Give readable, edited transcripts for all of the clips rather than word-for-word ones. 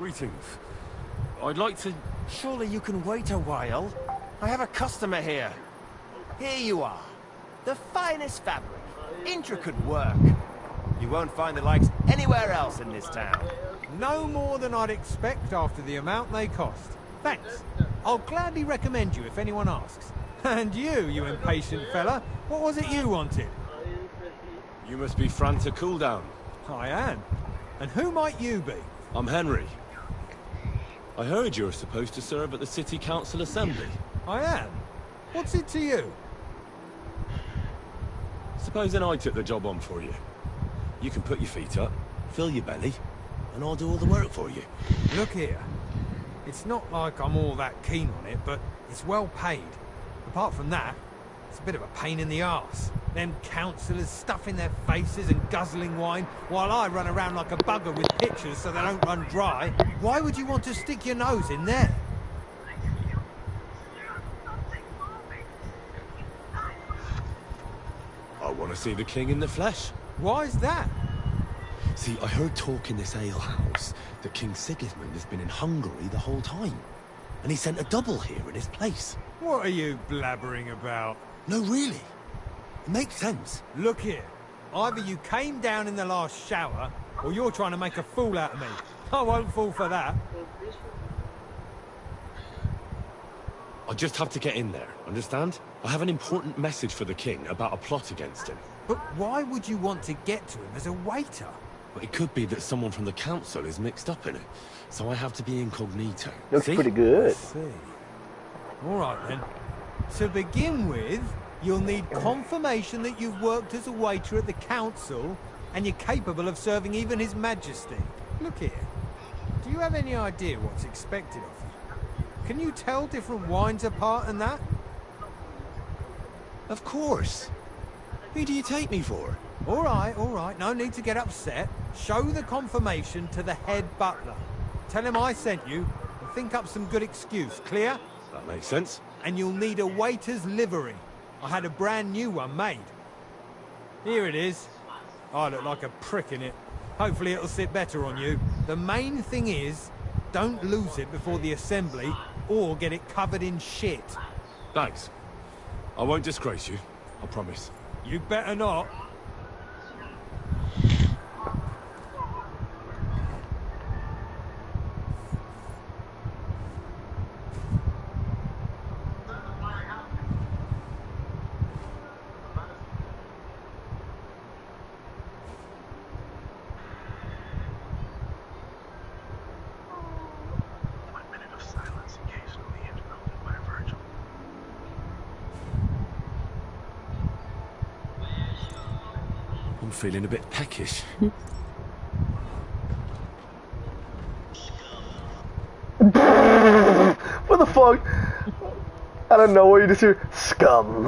Greetings. I'd like to... Surely you can wait a while. I have a customer here. Here you are. The finest fabric. Intricate work. You won't find the likes anywhere else in this town. No more than I'd expect after the amount they cost. Thanks. I'll gladly recommend you if anyone asks. And you impatient fella, what was it you wanted? You must be Franta Cooldown. I am. And who might you be? I'm Henry. I heard you're supposed to serve at the City Council Assembly. I am. What's it to you? Supposing I took the job on for you. You can put your feet up, fill your belly, and I'll do all the work for you. Look here. It's not like I'm all that keen on it, but it's well paid. Apart from that, it's a bit of a pain in the arse. Them councillors stuffing their faces and guzzling wine, while I run around like a bugger with pictures so they don't run dry. Why would you want to stick your nose in there? I want to see the king in the flesh. Why's that? See, I heard talk in this alehouse that King Sigismund has been in Hungary the whole time. And he sent a double here in his place. What are you blabbering about? No, really. It makes sense. Look here. Either you came down in the last shower, or you're trying to make a fool out of me. I won't fall for that. I just have to get in there, understand? I have an important message for the king about a plot against him. But why would you want to get to him as a waiter? But it could be that someone from the council is mixed up in it, so I have to be incognito. Looks See? pretty good. I see. All right, then. To begin with, you'll need confirmation that you've worked as a waiter at the council, and you're capable of serving even His Majesty. Look here. Do you have any idea what's expected of you? Can you tell different wines apart and that? Of course. Who do you take me for? All right. No need to get upset. Show the confirmation to the head butler. Tell him I sent you, and think up some good excuse. Clear? That makes sense. And you'll need a waiter's livery. I had a brand new one made. Here it is. I look like a prick in it. Hopefully it'll sit better on you. The main thing is, don't lose it before the assembly, or get it covered in shit. Thanks. I won't disgrace you, I promise. You better not. I'm feeling a bit peckish. What the fuck? I don't know what you just hear. Scum.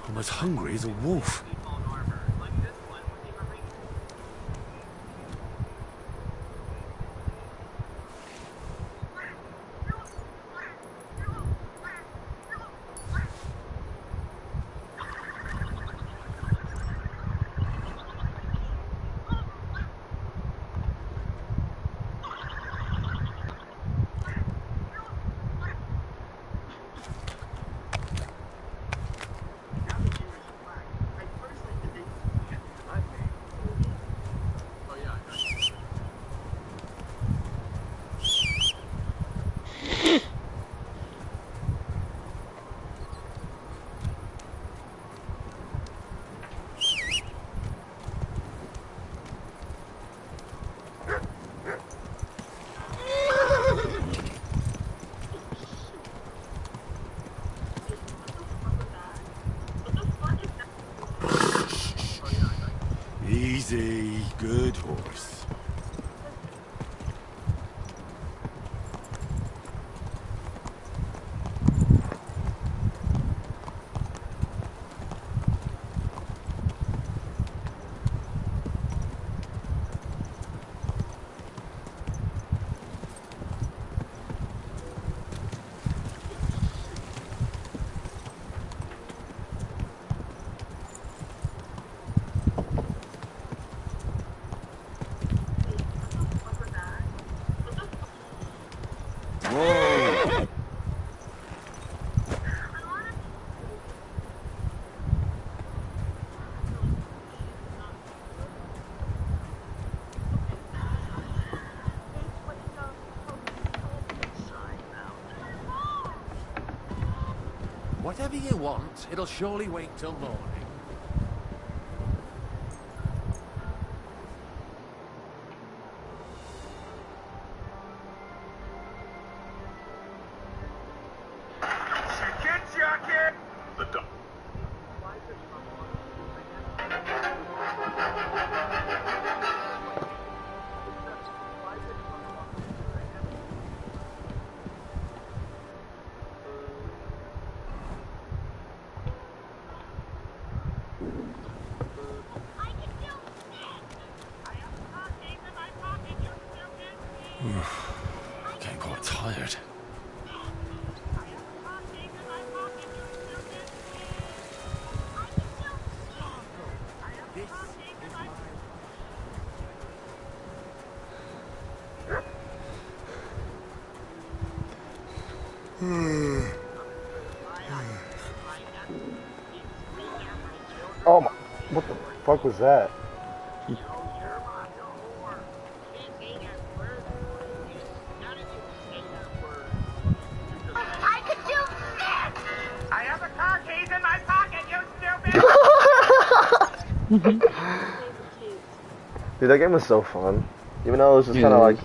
I'm as hungry as a wolf. Easy, good horse. Whatever you want, it'll surely wait till morning. Chicken jacket! The dog. Getting quite tired. Oh my, what the fuck was that? I could do this! I have the car keys in my pocket, you stupid! Dude, that game was so fun. Even though it was just kind of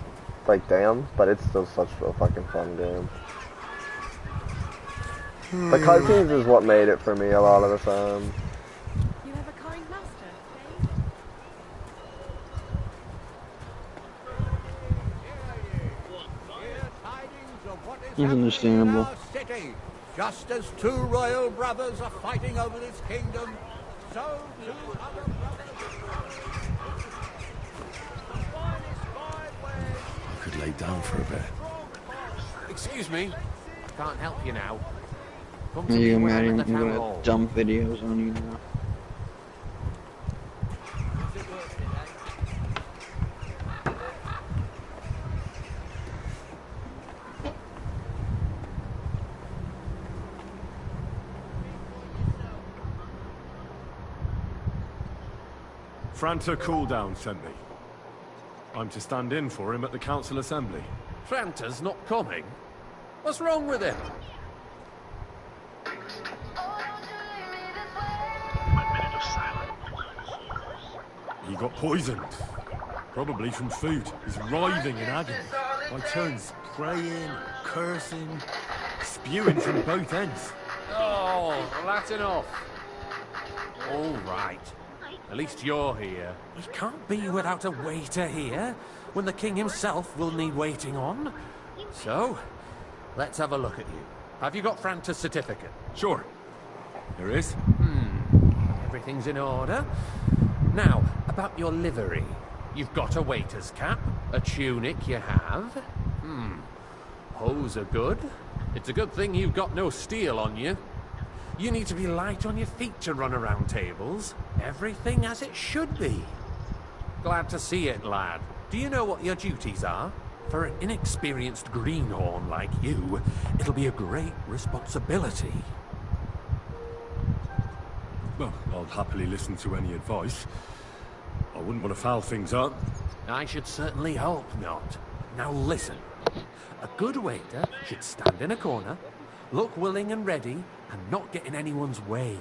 like damn, but it's still such a fucking fun game. The cutscenes is what made it for me a lot of the time. You have a kind master, eh? It's understandable. City. Just as two royal brothers are fighting over this kingdom, so two other brothers. I could lay down for a bit. Excuse me. Can't help you now. Come Are to you me when mad? I'm in I'm the town gonna hall. dump videos on you now. Franta Cooldown sent me. I'm to stand in for him at the council assembly. Franta's not coming? What's wrong with him? He got poisoned. Probably from food. He's writhing in agony. By turns, praying, cursing, spewing from both ends. Oh, well, that's enough. All right. At least you're here. We can't be without a waiter here, when the king himself will need waiting on. So, let's have a look at you. Have you got Franta's certificate? Sure. There is. Everything's in order. Now, about your livery. You've got a waiter's cap, a tunic you have. Hose are good. It's a good thing you've got no steel on you. You need to be light on your feet to run around tables. Everything as it should be. Glad to see it, lad. Do you know what your duties are? For an inexperienced greenhorn like you, it'll be a great responsibility. Well, I'll happily listen to any advice. I wouldn't want to foul things up. I should certainly hope not. Now listen. A good waiter should stand in a corner, look willing and ready, and not get in anyone's way.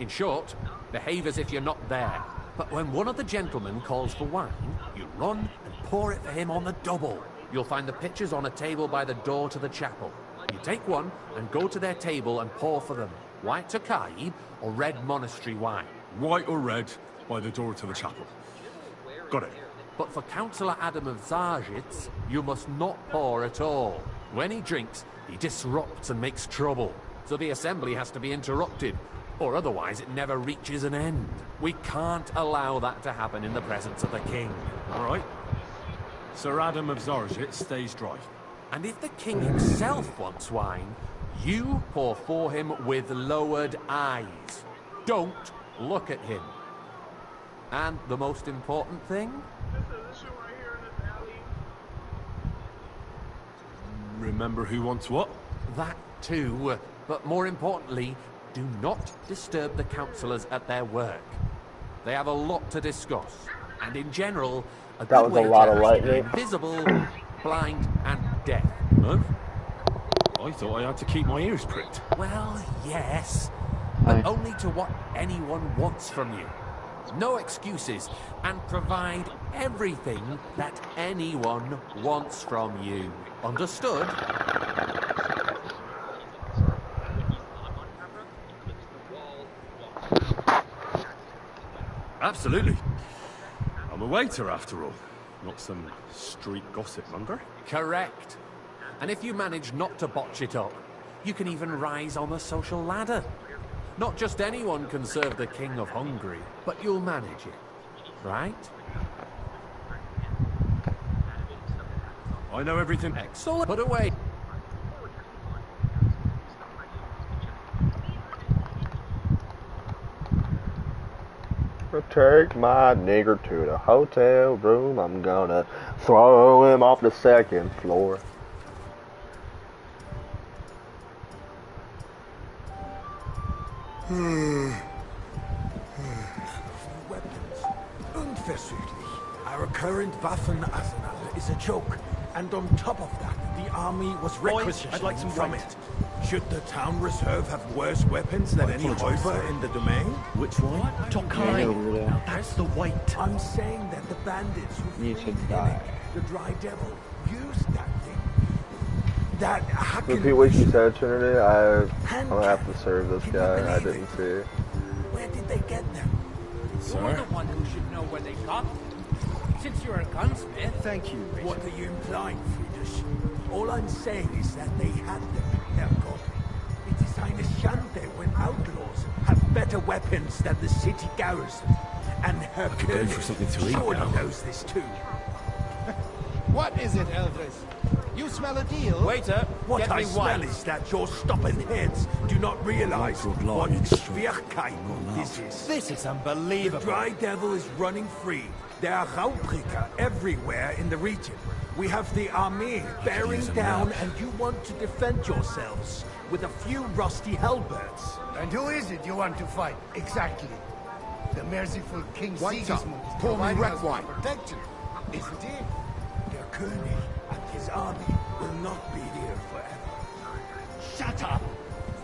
In short, behave as if you're not there. But when one of the gentlemen calls for wine, you run and pour it for him on the double. You'll find the pitchers on a table by the door to the chapel. You take one and go to their table and pour for them. White Tokai or red monastery wine. White or red, by the door to the chapel. Got it. But for Councillor Adam of Zargitz, you must not pour at all. When he drinks, he disrupts and makes trouble. So the assembly has to be interrupted, or otherwise it never reaches an end. We can't allow that to happen in the presence of the king. All right. Sir Adam of Zargitz stays dry. And if the king himself wants wine, you pour for him with lowered eyes. Don't look at him. And the most important thing? Remember who wants what? That too. But more importantly, do not disturb the councillors at their work. They have a lot to discuss. And in general, a That good was a lot of waiter has to be lightning. invisible, blind, and deaf. Huh? I thought I had to keep my ears pricked. Well, yes, but Aye. only to what anyone wants from you. No excuses, and provide everything that anyone wants from you. Understood? Absolutely. I'm a waiter after all, not some street gossip monger. Correct. And if you manage not to botch it up, you can even rise on the social ladder. Not just anyone can serve the King of Hungary, but you'll manage it. Right? I know everything. Excellent. Put away. Take my nigger to the hotel room. I'm gonna throw him off the second floor. Weapons. Unversüchlich. Our current Waffenarsenal is a joke. And on top of that, the army was requisitioned I'd like some from white. it. Should the town reserve have worse weapons than any Räuber in the domain? Which one? Yeah, weirdo. That's the white. I'm saying that the bandits who You fled should Munich, die. the Dry Devil, used that thing. That Repeat what you said, Trinity. I'm Hand gonna have cannon. to serve this Can you guy. I believe didn't it? see. Where did they get them? You're the one who should know where they got them. Since you're a gunsmith. Thank you, Richard. What are you implying, Friedrich? All I'm saying is that they had them, Herrgott. It is eine Schande when outlaws have better weapons than the city garrison. And Herr go for something to eat surely now. knows this too. What is it, Elvis? You smell a deal? Waiter, What get I me smell white. is that your stubborn heads do not realize Like to what oblige, so Schwierigkeit this is. This is The unbelievable. Dry Devil is running free. There are Raubricker everywhere in the region. We have the army bearing down, and you want to defend yourselves with a few rusty halberds. And who is it you want to fight, exactly? The merciful King White Sigismund is pour me providing red us with wine. protection, isn't he? Der König and his army will not be here forever. Shut up!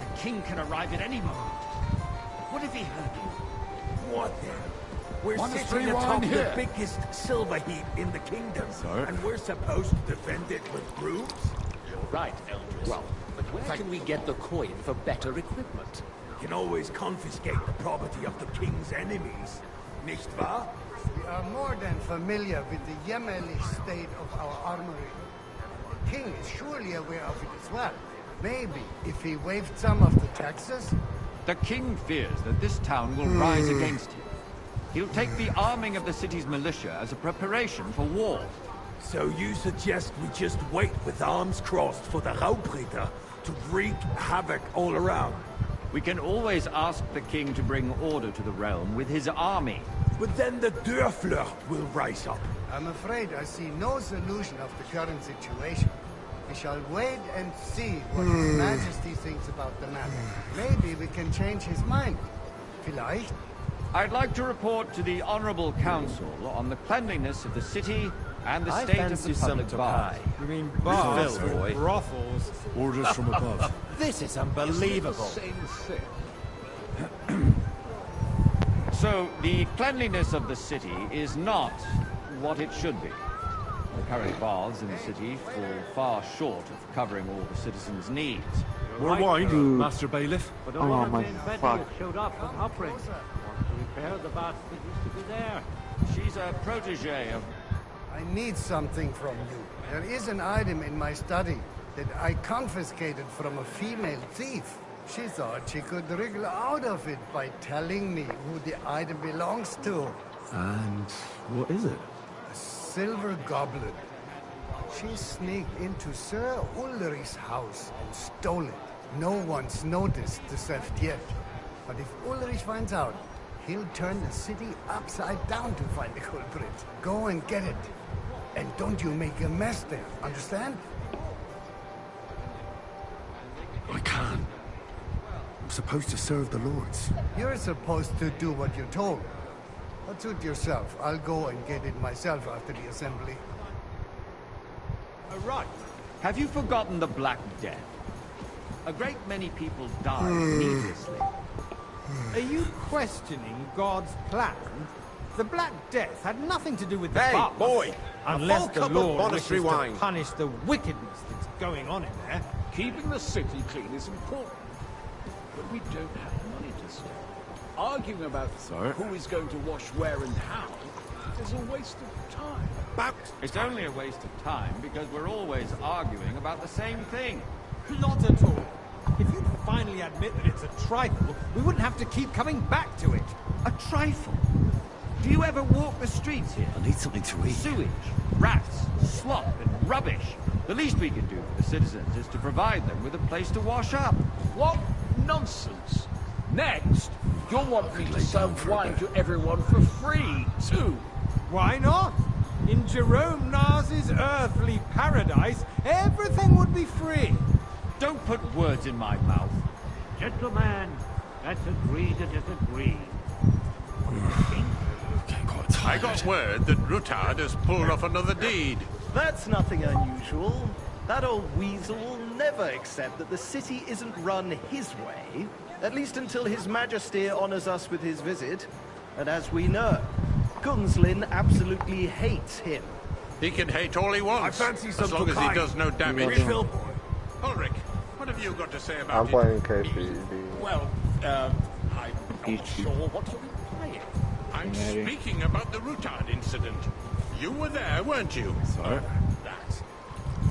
The king can arrive at any moment. What if he heard you? What then? We're Monastery sitting wine atop the here. biggest silver heap in the kingdom, and we're supposed to defend it with brooms? Right, Eldris. Well, but where can we get the coin for better equipment? You can always confiscate the property of the king's enemies, nicht wahr? We are more than familiar with the yeomanly state of our armory. The king is surely aware of it as well. Maybe if he waived some of the taxes? The king fears that this town will rise against him. He'll take the arming of the city's militia as a preparation for war. So you suggest we just wait with arms crossed for the Raubritter to wreak havoc all around? We can always ask the king to bring order to the realm with his army. But then the Dörfler will rise up. I'm afraid I see no solution of the current situation. We shall wait and see what His Majesty thinks about the matter. Maybe we can change his mind. Vielleicht? I'd like to report to the Honorable Council on the cleanliness of the city and the I state of fancy the some public bath. You mean bars Phil, boy. and brothels? Orders from above. This is unbelievable. So, the cleanliness of the city is not what it should be. The current baths in the city fall far short of covering all the citizens' needs. More wine, Master Bailiff. But oh my fuck. showed up from Uppring. Want to repair the bath that used to be there. She's a protege of... I need something from you. There is an item in my study that I confiscated from a female thief. She thought she could wriggle out of it by telling me who the item belongs to. And what is it? A silver goblet. She sneaked into Sir Ulrich's house and stole it. No one's noticed the theft yet. But if Ulrich finds out, he'll turn the city upside down to find the culprit. Go and get it. And don't you make a mess there, understand? I can't. I'm supposed to serve the lords. You're supposed to do what you're told. But suit yourself. I'll go and get it myself after the assembly. Right. Have you forgotten the Black Death? A great many people died needlessly. Are you questioning God's plan? The Black Death had nothing to do with the Hey, baths, boy! unless A full the cup of Lord monastery wishes wine. to punish the wickedness that's going on in there. Keeping the city clean is important, but we don't have money to spend. Arguing about who is going to wash where and how is a waste of time. It's only a waste of time because we're always arguing about the same thing. Not at all. If you'd finally admit that it's a trifle, we wouldn't have to keep coming back to it. A trifle? Do you ever walk the streets here? I need something to eat. Sewage, rats, slop, and rubbish. The least we can do for the citizens is to provide them with a place to wash up. What nonsense! Next, you'll want me to serve wine to everyone for free, too. Why not? In Jerome Nas's earthly paradise, everything would be free. Don't put words in my mouth. Gentlemen, let's agree to disagree. I got word that Rutard has pulled off another deed. That's nothing unusual. That old weasel will never accept that the city isn't run his way, at least until His Majesty honors us with his visit. And as we know, Gunslin absolutely hates him. He can hate all he wants, I fancy some as long as he Tokai. does no damage. Refill, boy. Ulrich, what have you got to say about I'm it? playing KCD. Well, I'm not sure what you're implying. I'm speaking about the Rutard incident. You were there, weren't you? Sorry. That's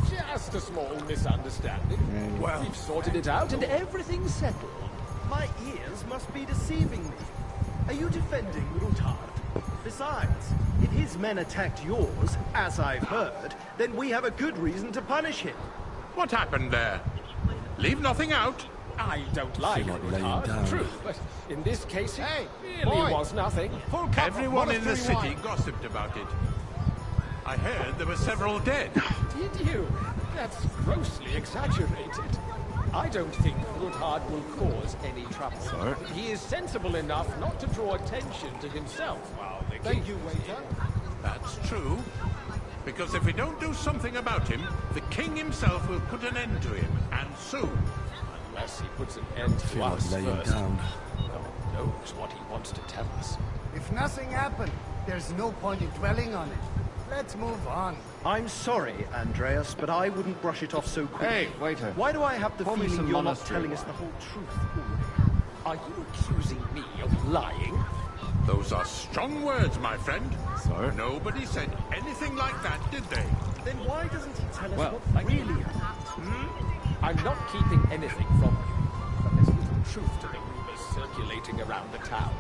just a small misunderstanding. Well, we've sorted it out and everything's settled. My ears must be deceiving me. Are you defending Rutard? Besides, if his men attacked yours, as I've heard, then we have a good reason to punish him. What happened there? Leave nothing out. I don't like Feel like laying down. Rutard, true, but in this case, it really was nothing. Full cup of Everyone in the monastery city wine. gossiped about it. I heard there were several dead. Did you? That's grossly exaggerated. I don't think Rutard will cause any trouble. Sorry. He is sensible enough not to draw attention to himself while the Thank you, waiter. That's true. Because if we don't do something about him, the king himself will put an end to him, and soon. Unless he puts an end to Feel like us laying first. down. God knows what he wants to tell us. If nothing happened, there's no point in dwelling on it. Let's move on. I'm sorry, Andreas, but I wouldn't brush it off so quickly. Hey, waiter. Why do I have the Pour me feeling some you're not monastery telling us wine. the whole truth? Are you accusing me of lying? Those are strong words, my friend. Sorry. Nobody said anything like that, did they? Then why doesn't he tell us Well, what thank you. really happened? I'm not keeping anything from you. But there's little truth to the rumors circulating around the town.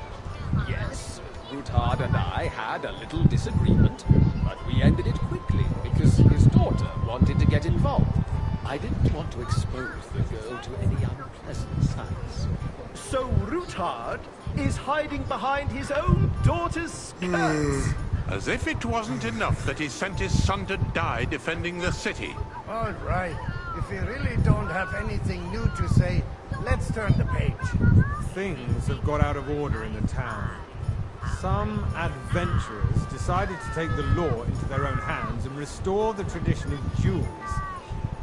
Yes, Rutard and I had a little disagreement, but we ended it quickly because his daughter wanted to get involved. I didn't want to expose the girl to any unpleasant sights. So Rutard is hiding behind his own daughter's skirts. As if it wasn't enough that he sent his son to die defending the city. All right. If we really don't have anything new to say, let's turn the page. Things have got out of order in the town. Some adventurers decided to take the law into their own hands and restore the tradition of duels.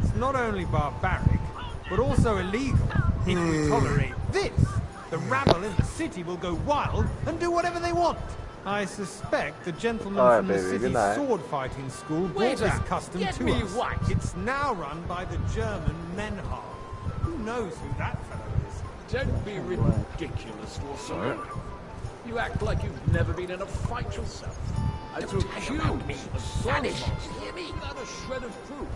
It's not only barbaric, but also illegal. If we tolerate this, the rabble in the city will go wild and do whatever they want. I suspect the gentleman All right, from the baby, good city's night. sword fighting school brought Waiter, this custom get to me us. white. It's now run by the German Menhar. Who knows who that fellow is? Don't be ridiculous, Warsaw. You act like you've never been in a fight yourself. And to accuse me of Spanish, without a shred of proof.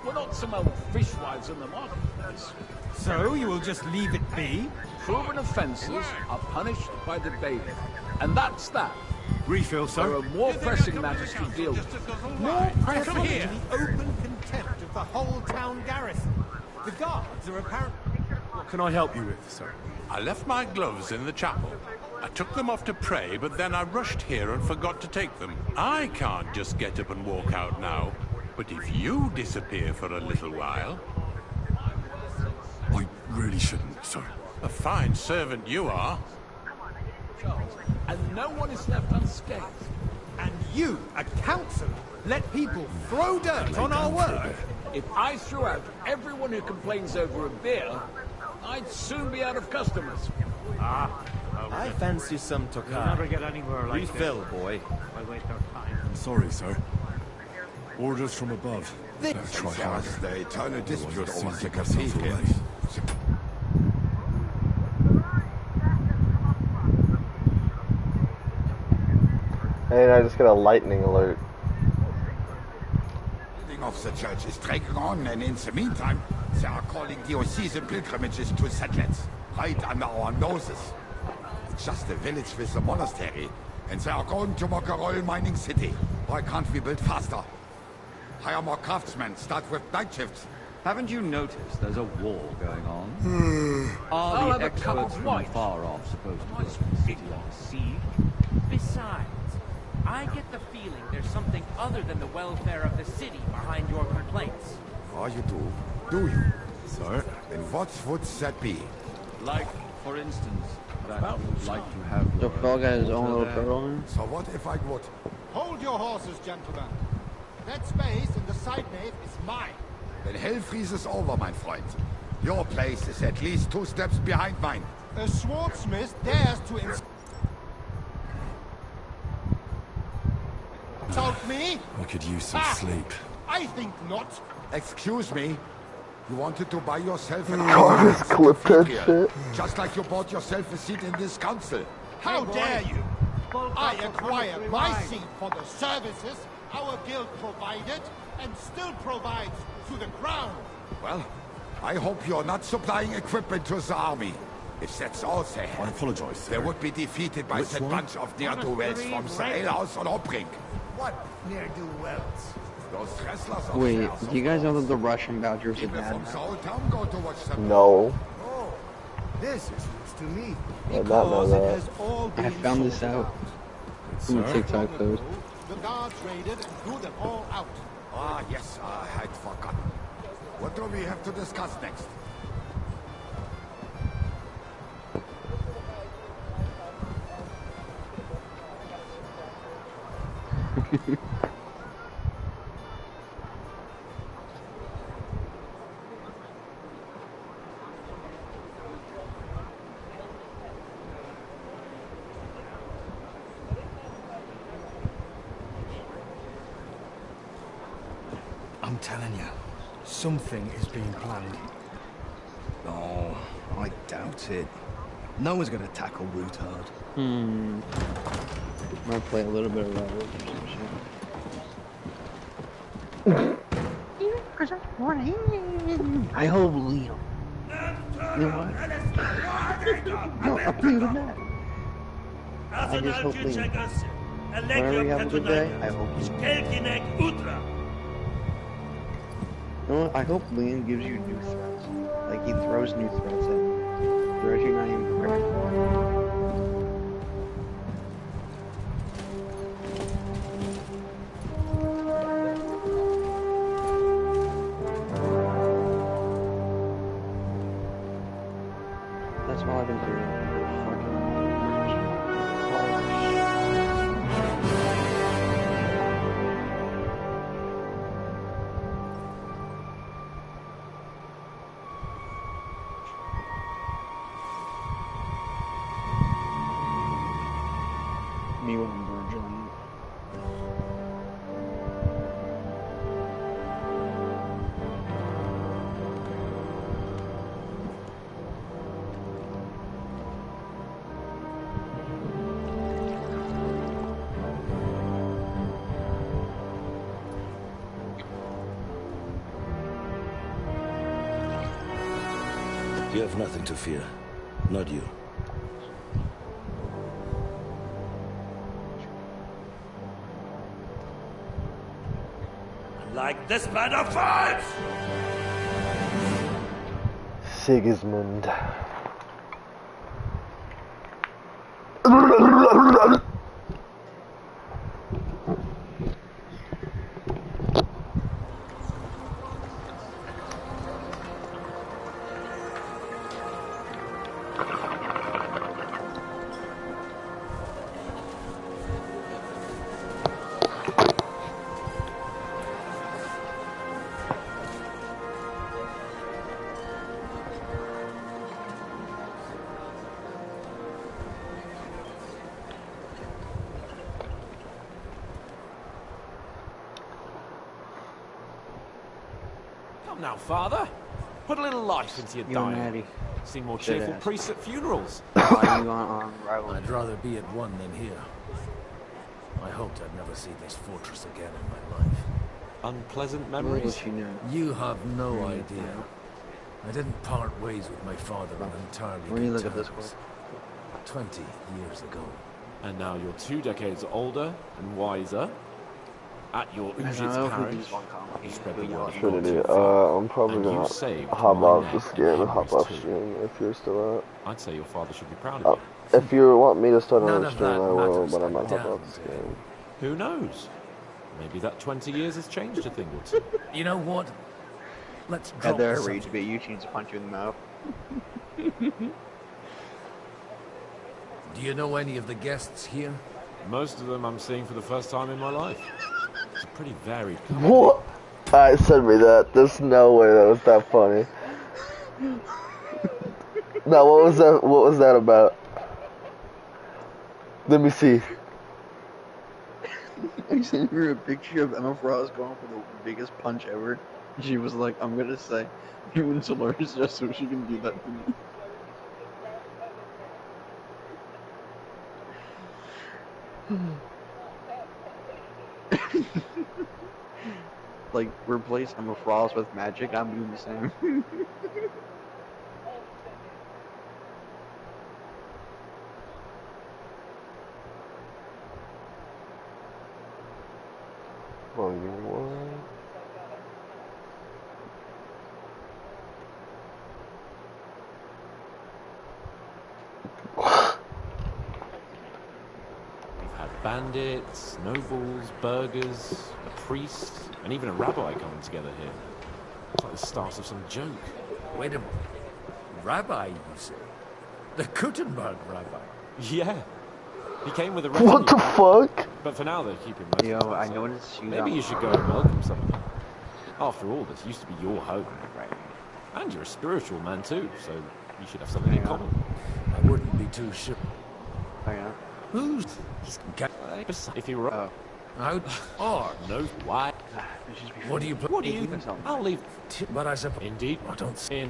We're not some old fishwives in the marketplace. So you will just leave it be? Proven offences are punished by the bailiff. And that's that. Refill, There sir. are more pressing matters to deal with. More pressing than the open contempt of the whole town garrison. The guards are apparently... What can I help you with, sir? I left my gloves in the chapel. I took them off to pray, but then I rushed here and forgot to take them. I can't just get up and walk out now. But if you disappear for a little while... I really shouldn't, sir. A fine servant you are. Charles, and no one is left unscathed. And you, a councillor, let people throw dirt on our work? If I threw out everyone who complains over a beer, I'd soon be out of customers. I fancy some You'll Tokai. never get anywhere like Refill, this. boy. I waste our time. I'm sorry, sir. Orders from above. Try harder. The eternal dispute over the Myself away. cathedral. And I just got a lightning alert. Building of the church is dragging on, and in the meantime, they are calling diocesan pilgrimages to settlers, right under our noses. It's just a village with a monastery, and they are going to make a royal mining city. Why can't we build faster? Hire more craftsmen, start with night shifts. Haven't you noticed there's a war going on? I'll Are have the a cup experts of from wine. far off supposed to be the city on siege? Besides, I get the feeling there's something other than the welfare of the city behind your complaints. Oh, you do? Do you? Sir? And what would that be? Like, for instance, that About you'd like to have The your fell got his own water little there. turtle in. So what if I would? Hold your horses, gentlemen. That space in the side nave is mine. Then hell freezes over, my friend. Your place is at least 2 steps behind mine. A swordsmith dares to insult me? I could use some sleep. I think not. Excuse me? You wanted to buy yourself an God, this clip that shit. just like you bought yourself a seat in this council. How dare you? I Bullcrap acquired will my revive. seat for the services our guild provided and still provides to the crown. Well, I hope you're not supplying equipment to the army. If that's all they I have, apologize, they sir. would be defeated by Which that one? bunch of ne'er-do-wells from the alehouse on Obring. What ne'er-do-wells? Those wrestlers of Wait, theirs, do you guys know that the Russian Badgers are people bad from the now? whole town go to watch them. No. Oh, this is news to me. I did not know Because it that. has all I been found this sorted out from a Sir? TikTok post. The guards raided and drew them all out. Ah, yes, I had forgotten. What do we have to discuss next? I'm telling you, something is being planned. Oh, I doubt it. No one's gonna tackle Rootard. Might play a little bit of that or some shit. I hope Liam. You know what? No, I'm playing with that. I just hope Liam. Whenever you have a good day, I hope you. You know what? I hope Liam gives you new threats. Like he throws new threats at you. Threats you're not even prepared for. That's all I've been doing. Me when I'm virgin. You have nothing to fear. Not you. Like this man of fights! Sigismund. up now, Father. Put a little life into your Yo, dying. Natty. See more Shit cheerful ass. priests at funerals. Why are you on rival? I'd rather be at one than here. I hoped I'd never see this fortress again in my life. Unpleasant What memories? you know? You have no idea. I didn't part ways with my father on entirely When you good look at this terms. 20 years ago. And now you're 2 decades older and wiser. At your I Ujit's don't know if parish, these one comment. you spread the But word Trinity, not too far, I'm probably and you gonna saved hop my off neck this and game and hop Henry's off too. stream if you're still out. I'd say your father should be proud of you. If you want me to start None another of stream, that I will, matters, but I I'm might hop down off this to game. Who knows? Maybe that 20 years has changed a thing or two. You know what? Let's At drop their the rage subject. bait, you needs to punch you in the mouth. Do you know any of the guests here? Most of them I'm seeing for the first time in my life. It's a pretty varied company. What? Alright, send me that. There's no way that was that funny. No, what was that? What was that about? Let me see. I sent her a picture of Emma Frost going for the biggest punch ever. She was like, I'm gonna say, you and Solaris just so she can do that to me. Like, replace Emma Frost with magic, I'm doing the same. Volume 1. We've had bandits, nobles, burghers, a priest, and even a rabbi coming together here. It's like the start of some joke. Wait a minute. Rabbi, you say? The Gutenberg rabbi? Yeah. He came with a What the fuck? But for now, they're keeping most Yo, of the I time, noticed so you maybe got- you should go and welcome some of them. After all, this used to be your home. Right. And you're a spiritual man too, so you should have something in common. I wouldn't be too sure. Oh, yeah? Who's... If you were... Oh. Out or No, why? what do you... What do you... I'll leave... But I suppose... Indeed. I don't see...